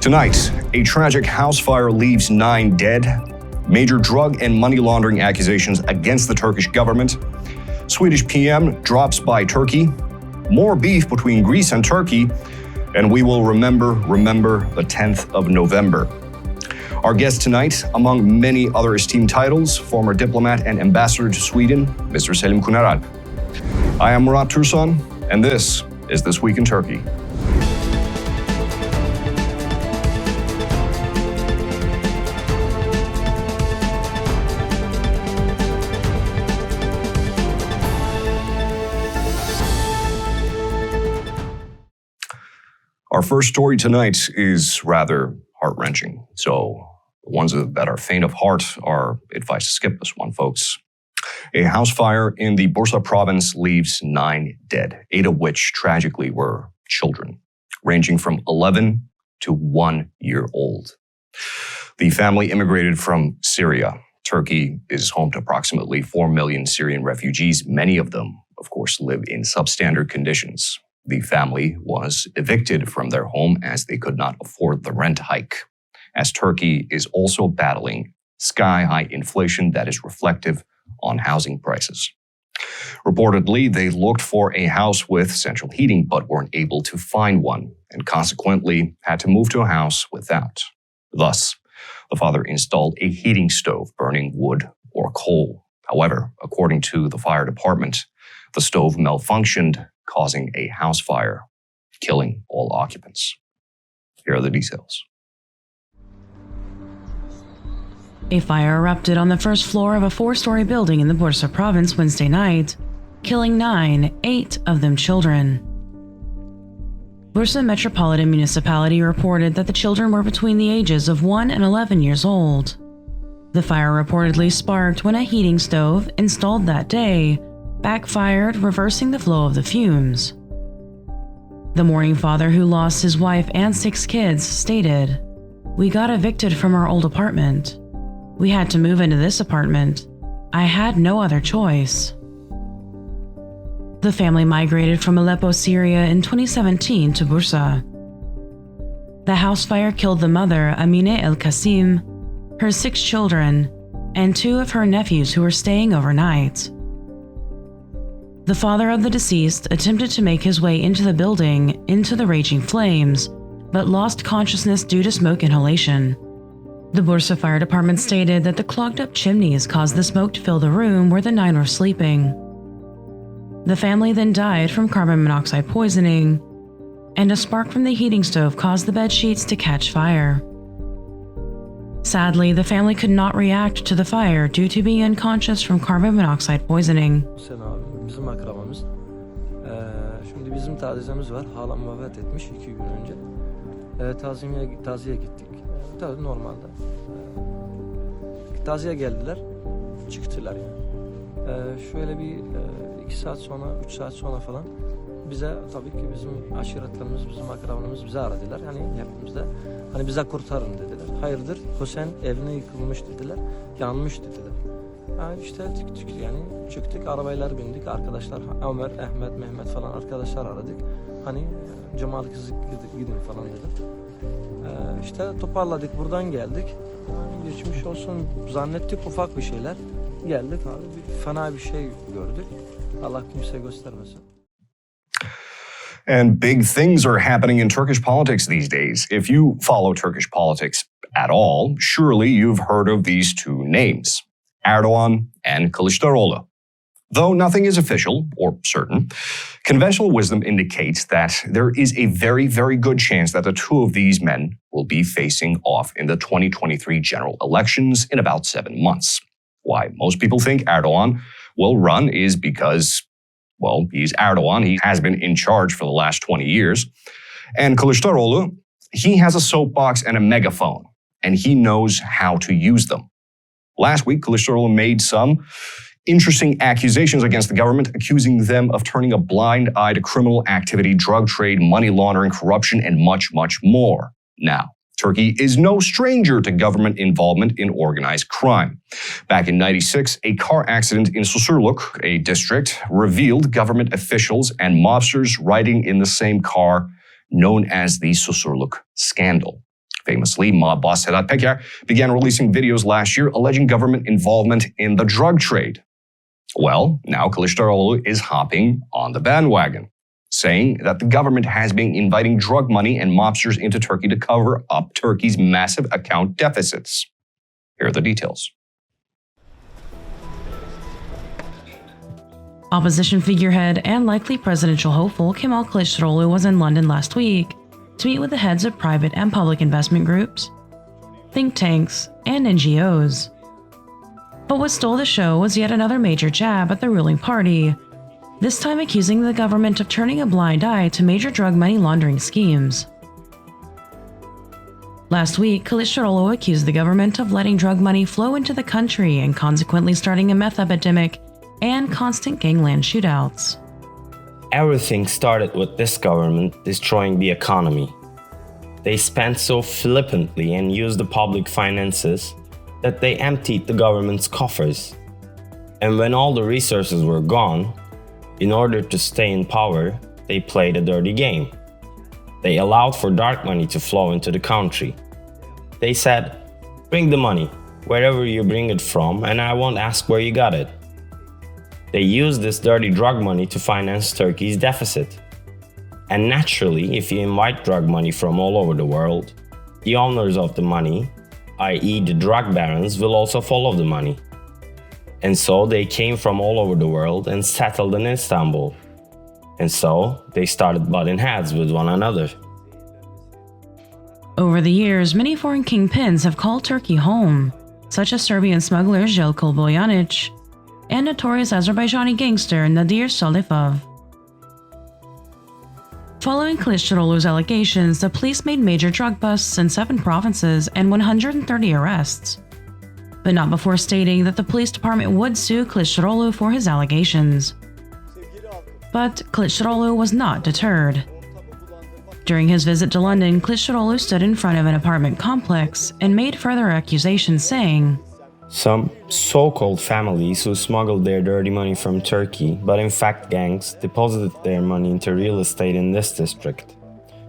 Tonight, a tragic house fire leaves 9 dead, major drug and money laundering accusations against the Turkish government, Swedish PM drops by Turkey, more beef between Greece and Turkey, and we will remember the 10th of November. Our guest tonight, among many other esteemed titles, former diplomat and ambassador to Sweden, Mr. Selim Kuneralp. I am Murat, Türsan, and this is This Week in Turkey. Our first story tonight is rather heart-wrenching, so the ones that are faint of heart are advised to skip this one, folks. A house fire in the Bursa province leaves 9 dead, 8 of which tragically were children, ranging from 11 to 1 year old. The family immigrated from Syria. Turkey is home to approximately 4 million Syrian refugees. Many of them, of course, live in substandard conditions. The family was evicted from their home as they could not afford the rent hike, as Turkey is also battling sky-high inflation that is reflective on housing prices. Reportedly, they looked for a house with central heating but weren't able to find one, and consequently had to move to a house without. Thus, the father installed a heating stove burning wood or coal. However, according to the fire department, the stove malfunctioned, causing a house fire, killing all occupants. Here are the details. A fire erupted on the first floor of a 4-story building in the Bursa province Wednesday night, killing 9, 8 of them children. Bursa Metropolitan Municipality reported that the children were between the ages of 1 and 11 years old. The fire reportedly sparked when a heating stove installed that day backfired, reversing the flow of the fumes. The mourning father, who lost his wife and 6 kids, stated, "We got evicted from our old apartment. We had to move into this apartment. I had no other choice." The family migrated from Aleppo, Syria in 2017 to Bursa. The house fire killed the mother, Amine El-Kasim, her 6 children, and 2 of her nephews who were staying overnight. The father of the deceased attempted to make his way into the building, into the raging flames, but lost consciousness due to smoke inhalation. The Bursa Fire Department stated that the clogged-up chimneys caused the smoke to fill the room where the 9 were sleeping. The family then died from carbon monoxide poisoning, and a spark from the heating stove caused the bed sheets to catch fire. Sadly, the family could not react to the fire due to being unconscious from carbon monoxide poisoning. Bizim akrabamız. Şimdi bizim taziyemiz var. Halam vefat etmiş 2 gün önce. Taziye gittik. Tabii normalde. Taziye geldiler. Çıktılar yani. Şöyle bir 2 saat sonra, 3 saat sonra falan bize tabii ki bizim aşiretlerimiz, bizim akrabalarımız bize aradılar. Yani hepimiz de hani bize kurtarın dediler. Hayırdır? Hüseyin evine yıkılmış dediler. Yanmış dediler. Yani işte yani çıktık, arabaylar bindik, arkadaşlar Ömer, Ahmet, Mehmet falan arkadaşlar aradık. Hani Cemal kızı gidin falan dedim. İşte toparladık, buradan geldik. Yani geçmiş olsun zannettik ufak bir şeyler. Geldik abi, fena bir şey gördük. Allah kimseye göstermesin. And big things are happening in Turkish politics these days. If you follow Turkish politics at all, surely you've heard of these 2 names, Erdogan and Kılıçdaroğlu. Though nothing is official or certain, conventional wisdom indicates that there is a very, very good chance that the 2 of these men will be facing off in the 2023 general elections in about 7 months. Why most people think Erdogan will run is because, well, he's Erdogan. He has been in charge for the last 20 years. And Kılıçdaroğlu, he has a soapbox and a megaphone, and he knows how to use them. Last week, Kılıçdaroğlu made some interesting accusations against the government, accusing them of turning a blind eye to criminal activity, drug trade, money laundering, corruption, and much, much more. Now, Turkey is no stranger to government involvement in organized crime. Back in '96, a car accident in Susurluk, a district, revealed government officials and mobsters riding in the same car, known as the Susurluk scandal. Famously, mob boss Sedat Peker began releasing videos last year alleging government involvement in the drug trade. Well, now Kılıçdaroğlu is hopping on the bandwagon, saying that the government has been inviting drug money and mobsters into Turkey to cover up Turkey's massive account deficits. Here are the details. Opposition figurehead and likely presidential hopeful Kemal Kılıçdaroğlu was in London last week to meet with the heads of private and public investment groups, think tanks, and NGOs. But what stole the show was yet another major jab at the ruling party, this time accusing the government of turning a blind eye to major drug money laundering schemes. Last week, Kılıçdaroğlu accused the government of letting drug money flow into the country and consequently starting a meth epidemic and constant gangland shootouts. Everything started with this government destroying the economy. They spent so flippantly and used the public finances that they emptied the government's coffers. And when all the resources were gone, in order to stay in power, they played a dirty game. They allowed for dark money to flow into the country. They said, "Bring the money, wherever you bring it from, and I won't ask where you got it." They used this dirty drug money to finance Turkey's deficit. And naturally, if you invite drug money from all over the world, the owners of the money, i.e. the drug barons, will also follow the money. And so they came from all over the world and settled in Istanbul. And so they started butting heads with one another. Over the years, many foreign kingpins have called Turkey home, such as Serbian smuggler Željko Bojanić and notorious Azerbaijani gangster Nadir Salifov. Following Kılıçdaroğlu's allegations, the police made major drug busts in 7 provinces and 130 arrests, but not before stating that the police department would sue Kılıçdaroğlu for his allegations. But Kılıçdaroğlu was not deterred. During his visit to London, Kılıçdaroğlu stood in front of an apartment complex and made further accusations saying, Some so-called families who smuggled their dirty money from Turkey, but in fact gangs, deposited their money into real estate in this district,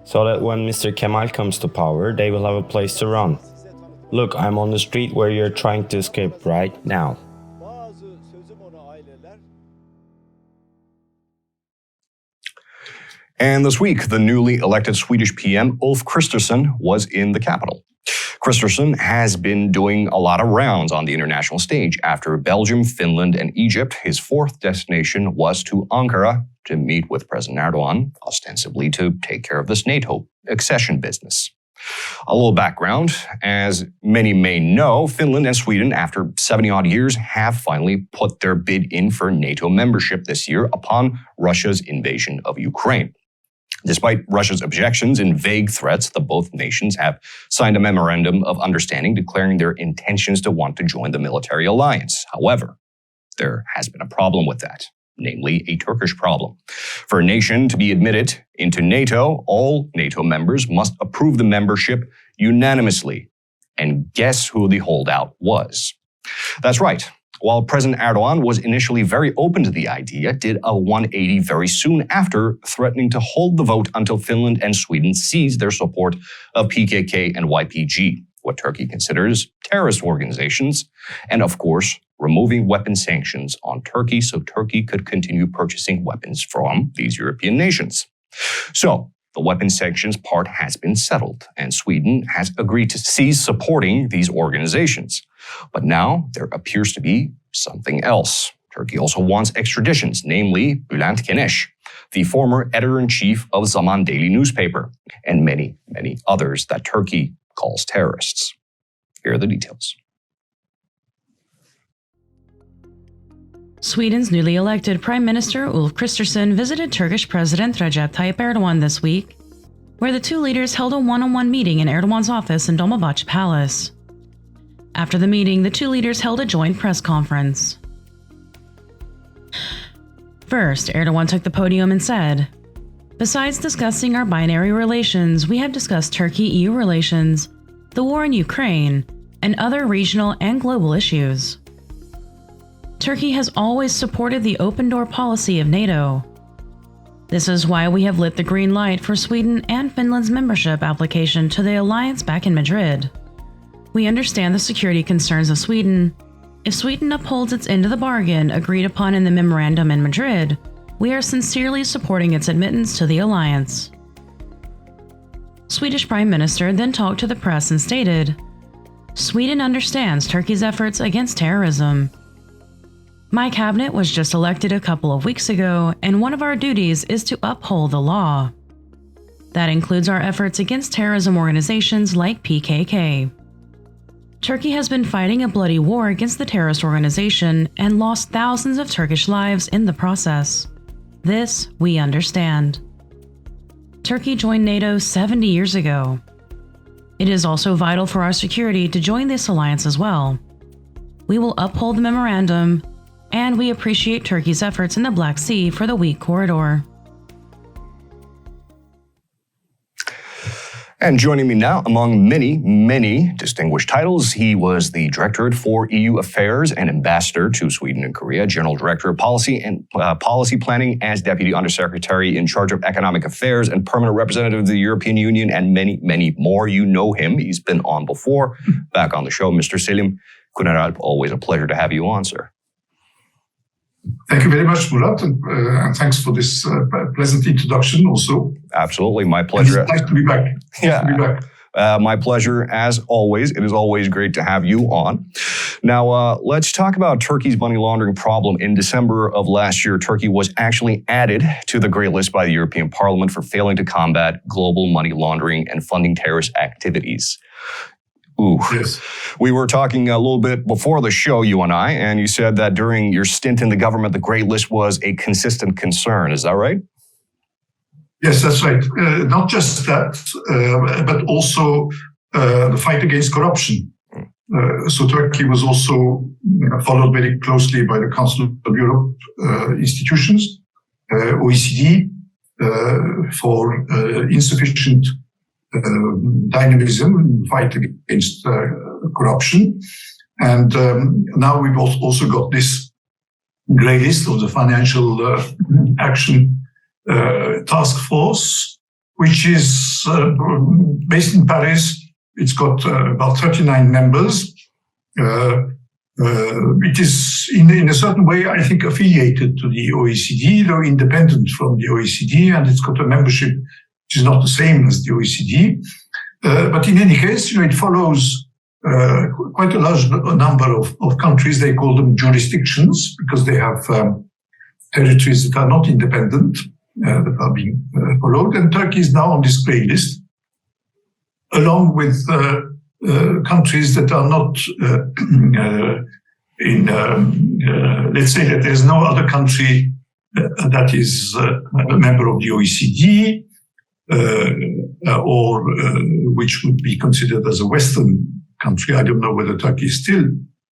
so that when Mr. Kemal comes to power, they will have a place to run. Look, I'm on the street where you're trying to escape right now. And this week, the newly elected Swedish PM Ulf Kristersson was in the capital. Kristersson has been doing a lot of rounds on the international stage. After Belgium, Finland, and Egypt, his 4th destination was to Ankara to meet with President Erdogan, ostensibly to take care of this NATO accession business. A little background. As many may know, Finland and Sweden, after 70-odd years, have finally put their bid in for NATO membership this year upon Russia's invasion of Ukraine. Despite Russia's objections and vague threats, the both nations have signed a memorandum of understanding declaring their intentions to want to join the military alliance. However, there has been a problem with that, namely a Turkish problem. For a nation to be admitted into NATO, all NATO members must approve the membership unanimously. And guess who the holdout was? That's right. While President Erdogan was initially very open to the idea, did a 180 very soon after, threatening to hold the vote until Finland and Sweden seized their support of PKK and YPG, what Turkey considers terrorist organizations, and of course, removing weapon sanctions on Turkey so Turkey could continue purchasing weapons from these European nations. So, the weapon sanctions part has been settled, and Sweden has agreed to cease supporting these organizations. But now there appears to be something else. Turkey also wants extraditions, namely Bülent Keneş, the former editor-in-chief of Zaman daily newspaper, and many, many others that Turkey calls terrorists. Here are the details. Sweden's newly elected Prime Minister Ulf Kristersson visited Turkish President Recep Tayyip Erdogan this week, where the two leaders held a one-on-one meeting in Erdogan's office in Dolmabahce Palace. After the meeting, the two leaders held a joint press conference. First, Erdogan took the podium and said, "Besides discussing our binary relations, we have discussed Turkey-EU relations, the war in Ukraine, and other regional and global issues. Turkey has always supported the open door policy of NATO. This is why we have lit the green light for Sweden and Finland's membership application to the alliance back in Madrid. We understand the security concerns of Sweden. If Sweden upholds its end of the bargain agreed upon in the memorandum in Madrid, we are sincerely supporting its admittance to the alliance. Swedish Prime Minister then talked to the press and stated, "Sweden understands Turkey's efforts against terrorism. My cabinet was just elected a couple of weeks ago, and one of our duties is to uphold the law. That includes our efforts against terrorism organizations like PKK. Turkey has been fighting a bloody war against the terrorist organization and lost thousands of Turkish lives in the process. This we understand. Turkey joined NATO 70 years ago. It is also vital for our security to join this alliance as well. We will uphold the memorandum, and we appreciate Turkey's efforts in the Black Sea for the weak corridor." And joining me now, among many, many distinguished titles, he was the Directorate for EU Affairs and Ambassador to Sweden and Korea, General Director of Policy and Policy Planning as Deputy Undersecretary in charge of Economic Affairs and Permanent Representative of the European Union, and many, many more. You know him. He's been on before. Back on the show, Mr. Selim Kuneralp. Always a pleasure to have you on, sir. Thank you very much, Murat, and thanks for this pleasant introduction also. Absolutely, my pleasure. It's nice to be back. Yeah. Nice to be back. My pleasure, as always. It is always great to have you on. Now, let's talk about Turkey's money laundering problem. In December of last year, Turkey was actually added to the grey list by the European Parliament for failing to combat global money laundering and funding terrorist activities. Ooh. Yes. We were talking a little bit before the show, you and I, and you said that during your stint in the government, the grey list was a consistent concern. Is that right? Yes, that's right. Not just that, but also the fight against corruption. So Turkey was also followed very closely by the Council of Europe institutions, OECD, for insufficient dynamism in the fight against corruption. And now we've also got this grey list of the Financial Action Task Force, which is based in Paris. It's got about 39 members. It is in a certain way, I think, affiliated to the OECD, though independent from the OECD, and it's got a membership which is not the same as the OECD. But in any case, it follows quite a large number of countries. They call them jurisdictions because they have territories that are not independent, that are being followed. And Turkey is now on this grey list, along with countries that are not let's say that there's no other country that is a member of the OECD, or which would be considered as a Western country. I don't know whether Turkey is still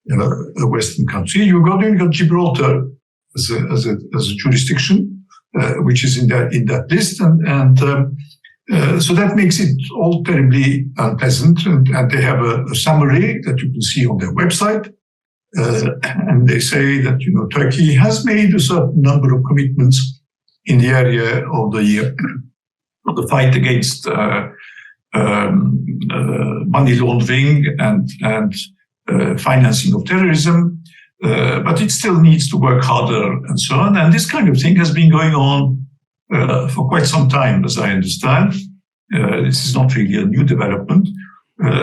a Western country. You've got Gibraltar as a jurisdiction, which is in that list, and so that makes it all terribly unpleasant. And they have a summary that you can see on their website, and they say that Turkey has made a certain number of commitments in the area of the fight against money laundering and financing of terrorism, but it still needs to work harder and so on. And this kind of thing has been going on for quite some time, as I understand. This is not really a new development.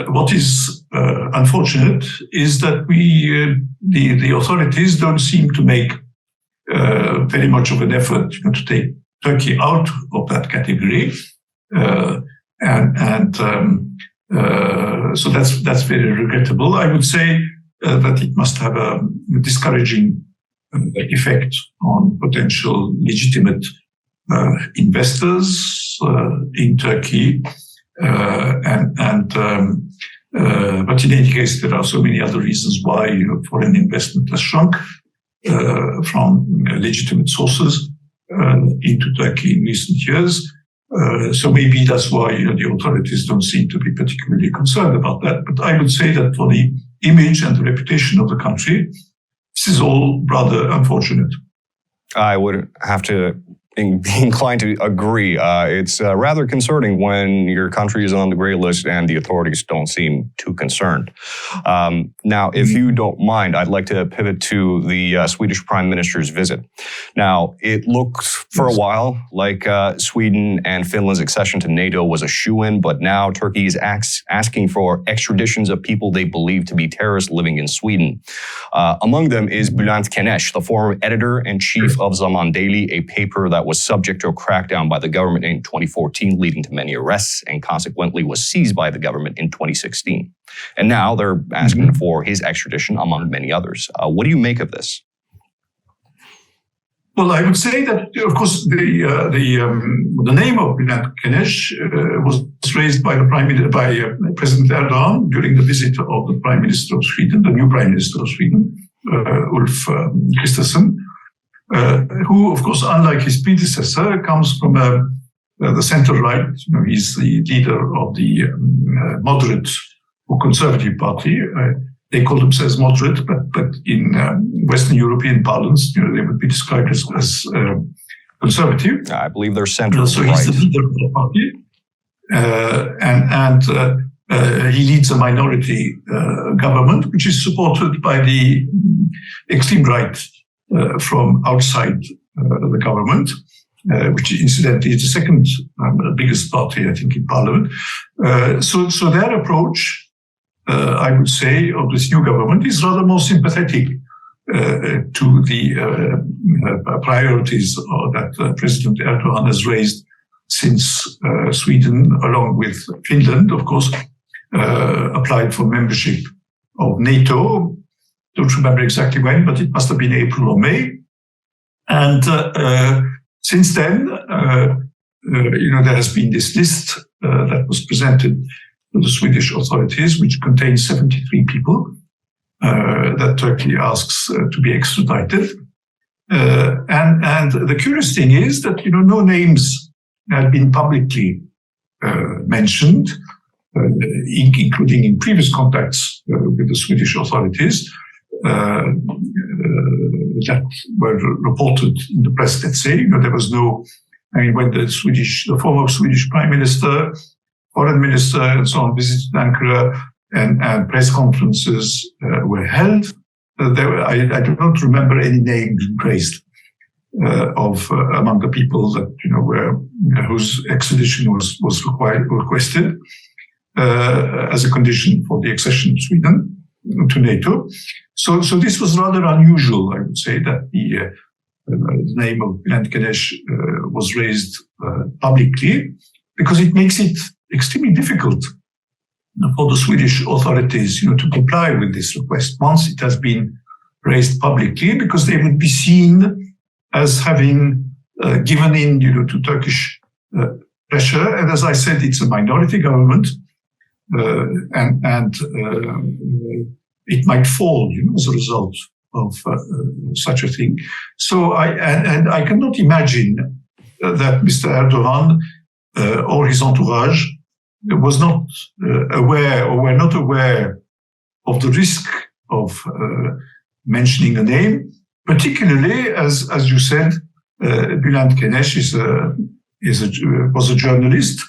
What is unfortunate is that the authorities don't seem to make very much of an effort to take Turkey out of that category, so that's very regrettable. I would say that it must have a discouraging effect on potential legitimate investors in Turkey, but in any case, there are so many other reasons why foreign investment has shrunk from legitimate sources into Turkey in recent years. So maybe that's why the authorities don't seem to be particularly concerned about that. But I would say that for the image and the reputation of the country, this is all rather unfortunate. I would have to be inclined to agree. It's rather concerning when your country is on the gray list and the authorities don't seem too concerned. Now, if you don't mind, I'd like to pivot to the Swedish Prime Minister's visit. Now, it looked for a while like Sweden and Finland's accession to NATO was a shoo-in, but now Turkey is asking for extraditions of people they believe to be terrorists living in Sweden. Among them is Bülent Kenesh, the former editor-in-chief of Zaman Daily, a paper that was subject to a crackdown by the government in 2014, leading to many arrests, and consequently was seized by the government in 2016. And now they're asking for his extradition, among many others. What do you make of this? Well, I would say that, of course, the name of Bülent Kenesh was raised by President Erdogan during the visit of the Prime Minister of Sweden, the new Prime Minister of Sweden, Ulf Kristersson, who, of course, unlike his predecessor, comes from the center-right. He's the leader of the moderate or conservative party. They call themselves moderate, but in Western European parlance, they would be described as conservative. I believe they're center-right. So he's the leader of the party, and he leads a minority government, which is supported by the extreme right from outside the government, which incidentally is the second biggest party, I think, in parliament. So their approach, I would say, of this new government is rather more sympathetic to the priorities that President Erdogan has raised since Sweden, along with Finland, of course, applied for membership of NATO. Don't remember exactly when, but it must have been April or May. And since then, there has been this list that was presented to the Swedish authorities, which contains 73 people that Turkey asks to be extradited. And the curious thing is that, no names had been publicly mentioned, including in previous contacts with the Swedish authorities that were reported in the press, let's say. There was no, when the former Swedish Prime Minister, Foreign Minister, and so on visited Ankara, and press conferences were held, I do not remember any name being praised of among the people that whose extradition was requested as a condition for the accession of Sweden to NATO. So this was rather unusual, I would say, that the name of Bülent Kenesh was raised publicly, because it makes it extremely difficult for the Swedish authorities, to comply with this request once it has been raised publicly, because they would be seen as having given in, to Turkish pressure. And as I said, it's a minority government, and it might fall, as a result of such a thing. So I cannot imagine that Mr. Erdogan or his entourage was not aware, or were not aware of the risk of mentioning a name, particularly as you said, Bülent Kenesh was a journalist,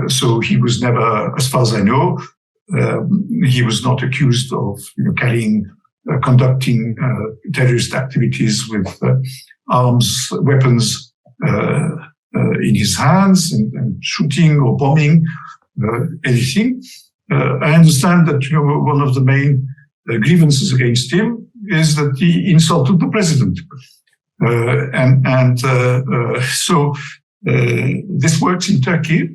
so he was never, as far as I know, he was not accused of conducting terrorist activities with weapons in his hands and shooting or bombing anything. I understand that one of the main grievances against him is that he insulted the president, so this works in Turkey,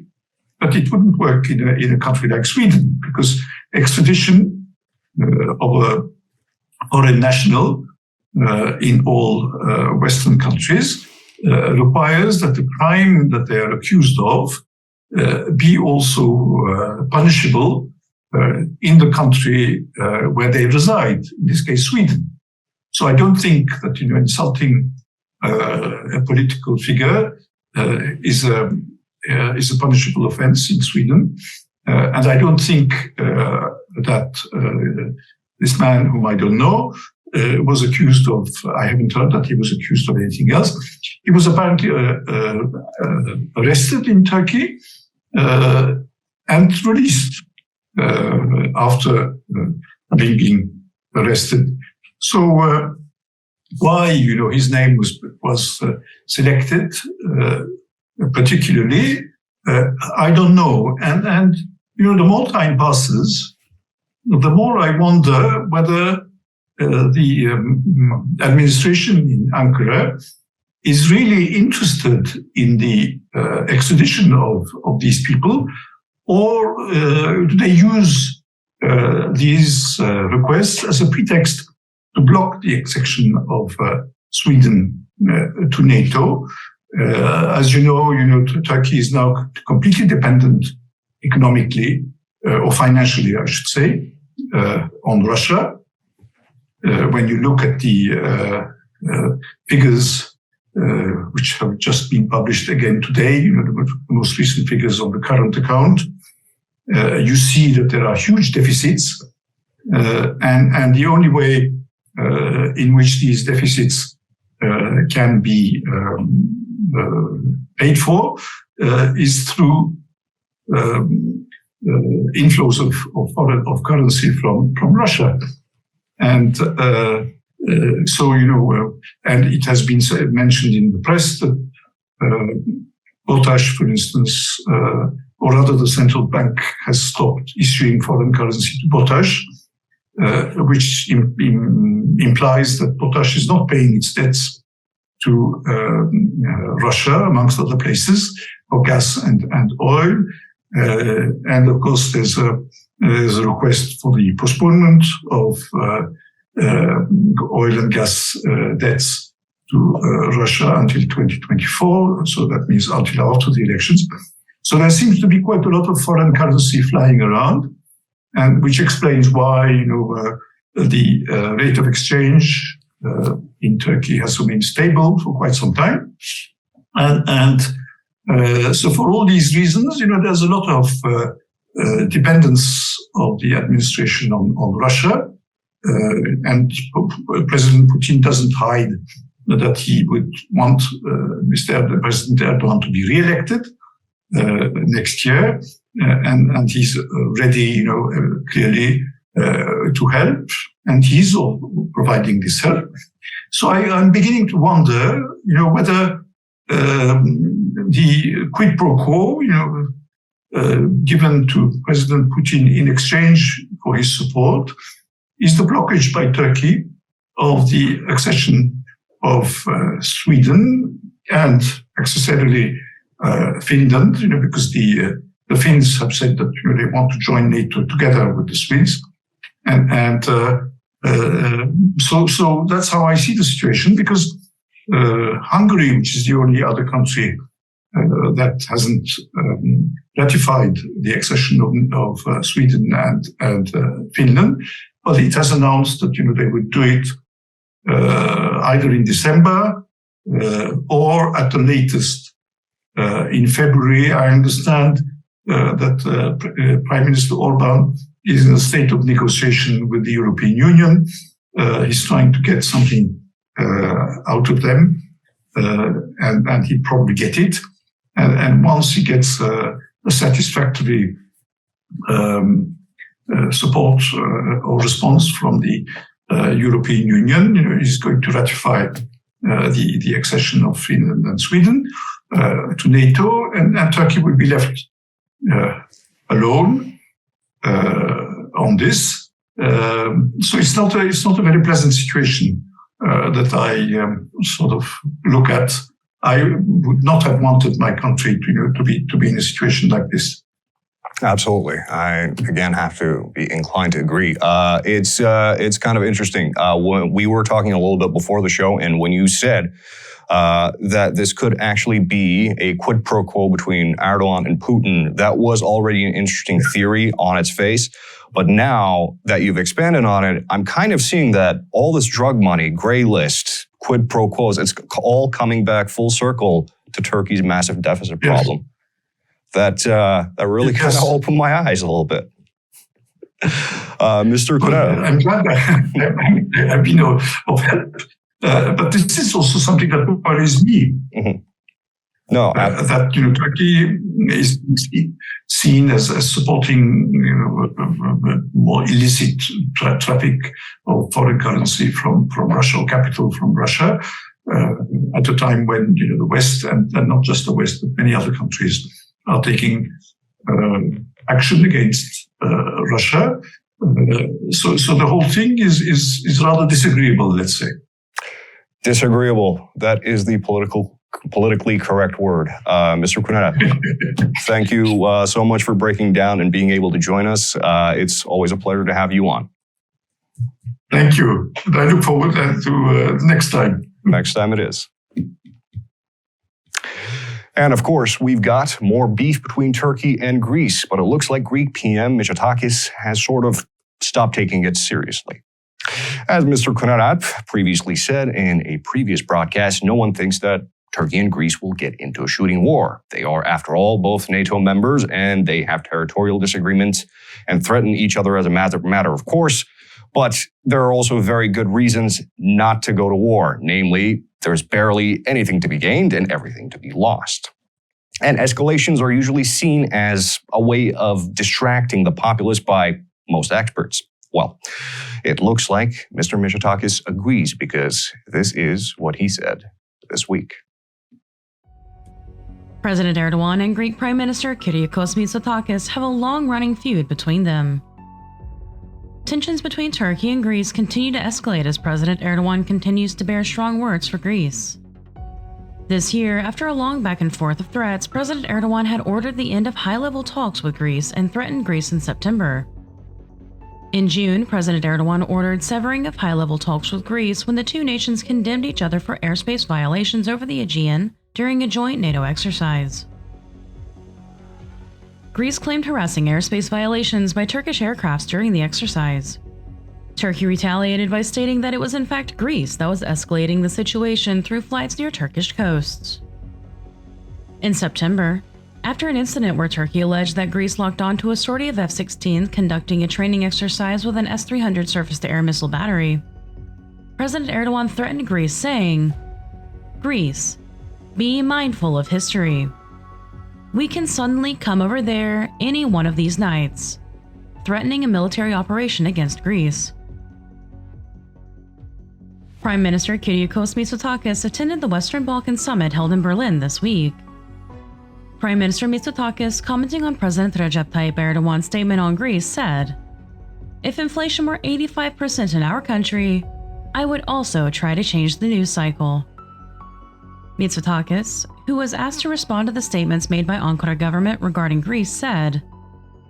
but it wouldn't work in a country like Sweden, because extradition of a foreign national in all Western countries requires that the crime that they are accused of be also punishable in the country where they reside, in this case Sweden. So I don't think that insulting a political figure is a punishable offense in Sweden, and I don't think that this man, whom I don't know, was accused of, I haven't heard that he was accused of anything else. He was apparently arrested in Turkey and released after having been arrested. So why, his name was selected particularly, I don't know. And the more time passes, the more I wonder whether the administration in Ankara is really interested in the extradition of these people, or do they use these requests as a pretext to block the accession of Sweden to NATO? As you know, Turkey is now completely dependent economically or financially, I should say, on Russia. When you look at the figures which have just been published again today, the most recent figures of the current account, you see that there are huge deficits, and the only way in which these deficits can be paid for is through inflows of currency from Russia. And so, and it has been mentioned in the press that Potash, for instance, or rather the central bank has stopped issuing foreign currency to Potash, which implies that Potash is not paying its debts to Russia, amongst other places, for gas and oil. And of course, there's a request for the postponement of oil and gas debts to Russia until 2024. So that means until after the elections. So there seems to be quite a lot of foreign currency flying around, and which explains why the rate of exchange in Turkey has remained stable for quite some time, and so for all these reasons, there's a lot of dependence of the administration on Russia, and President Putin doesn't hide that he would want President Erdogan to be re-elected next year, and he's ready, clearly to help, and he's providing this help. So I'm beginning to wonder, whether the quid pro quo, given to President Putin in exchange for his support, is the blockage by Turkey of the accession of Sweden and accessorily Finland, because the Finns have said that they want to join NATO together with the Swedes, and so that's how I see the situation, because Hungary, which is the only other country that hasn't ratified the accession of Sweden and Finland, but it has announced that they would do it either in December or at the latest in February. I understand that Prime Minister Orban is in a state of negotiation with the European Union. He's trying to get something out of them, and he'd probably get it. And once he gets a satisfactory support or response from the European Union, he's going to ratify the accession of Finland and Sweden to NATO, and Turkey will be left alone on this. So it's not a very pleasant situation that I sort of look at. I would not have wanted my country to be in a situation like this. Absolutely. I, again, have to be inclined to agree. It's kind of interesting. When we were talking a little bit before the show, and when you said that this could actually be a quid pro quo between Erdogan and Putin, that was already an interesting theory on its face. But now that you've expanded on it, I'm kind of seeing that all this drug money, gray list, quid pro quos, it's all coming back full circle to Turkey's massive deficit problem. That really kind of opened my eyes a little bit. Mr. Kuneralp. I'm glad that I've been of help. But this is also something that worries me. Mm-hmm. No, that Turkey is seen as supporting more illicit traffic of foreign currency from Russia, or capital from Russia, at a time when the West and not just the West but many other countries are taking action against Russia. So the whole thing is rather disagreeable, let's say. Disagreeable. That is the politically correct word. Mr. Kuneralp, thank you so much for breaking down and being able to join us. It's always a pleasure to have you on. Thank you. I look forward to next time. Next time it is. And of course, we've got more beef between Turkey and Greece, but it looks like Greek PM Mitsotakis has sort of stopped taking it seriously. As Mr. Kuneralp previously said in a previous broadcast, no one thinks that Turkey and Greece will get into a shooting war. They are, after all, both NATO members, and they have territorial disagreements and threaten each other as a matter of course. But there are also very good reasons not to go to war. Namely, there's barely anything to be gained and everything to be lost. And escalations are usually seen as a way of distracting the populace by most experts. Well, it looks like Mr. Mitsotakis agrees, because this is what he said this week. President Erdogan and Greek Prime Minister Kyriakos Mitsotakis have a long-running feud between them. Tensions between Turkey and Greece continue to escalate as President Erdogan continues to bear strong words for Greece. This year, after a long back and forth of threats, President Erdogan had ordered the end of high-level talks with Greece and threatened Greece in September. In June, President Erdogan ordered severing of high-level talks with Greece when the two nations condemned each other for airspace violations over the Aegean during a joint NATO exercise. Greece claimed harassing airspace violations by Turkish aircrafts during the exercise. Turkey retaliated by stating that it was in fact Greece that was escalating the situation through flights near Turkish coasts. In September, after an incident where Turkey alleged that Greece locked onto a sortie of F-16s conducting a training exercise with an S-300 surface-to-air missile battery, President Erdogan threatened Greece, saying, "Greece, be mindful of history. We can suddenly come over there any one of these nights," threatening a military operation against Greece. Prime Minister Kyriakos Mitsotakis attended the Western Balkan Summit held in Berlin this week. Prime Minister Mitsotakis, commenting on President Recep Tayyip Erdogan's statement on Greece, said, "If inflation were 85% in our country, I would also try to change the news cycle." Mitsotakis, who was asked to respond to the statements made by Ankara government regarding Greece, said,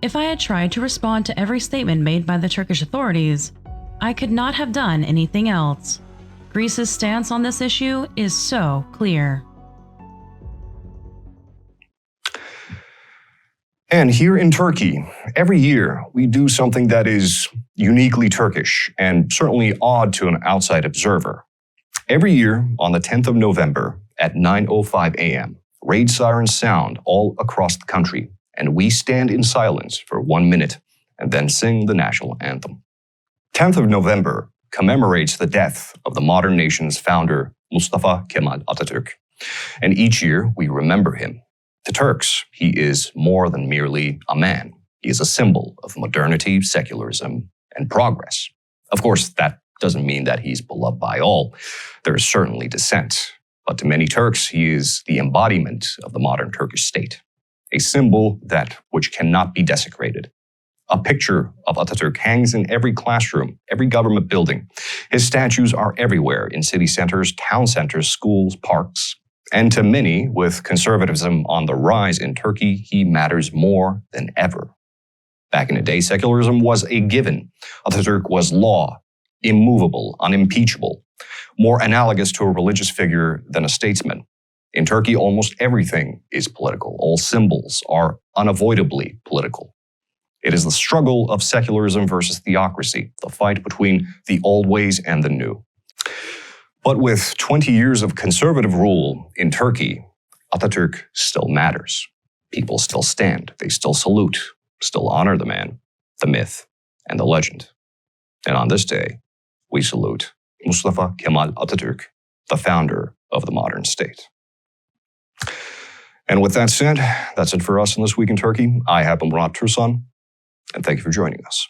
"If I had tried to respond to every statement made by the Turkish authorities, I could not have done anything else. Greece's stance on this issue is so clear." And here in Turkey, every year we do something that is uniquely Turkish and certainly odd to an outside observer. Every year on the 10th of November at 9:05 a.m., raid sirens sound all across the country, and we stand in silence for 1 minute and then sing the national anthem. 10th of November commemorates the death of the modern nation's founder, Mustafa Kemal Atatürk. And each year we remember him. To Turks, he is more than merely a man. He is a symbol of modernity, secularism, and progress. Of course, that doesn't mean that he's beloved by all. There is certainly dissent. But to many Turks, he is the embodiment of the modern Turkish state, a symbol which cannot be desecrated. A picture of Atatürk hangs in every classroom, every government building. His statues are everywhere in city centers, town centers, schools, parks. And to many, with conservatism on the rise in Turkey, he matters more than ever. Back in the day, secularism was a given. Atatürk was law, immovable, unimpeachable, more analogous to a religious figure than a statesman. In Turkey, almost everything is political. All symbols are unavoidably political. It is the struggle of secularism versus theocracy, the fight between the old ways and the new. But with 20 years of conservative rule in Turkey, Atatürk still matters. People still stand, they still salute, still honor the man, the myth, and the legend. And on this day, we salute Mustafa Kemal Atatürk, the founder of the modern state. And with that said, that's it for us in This Week in Turkey. I have been Murat Türsan, and thank you for joining us.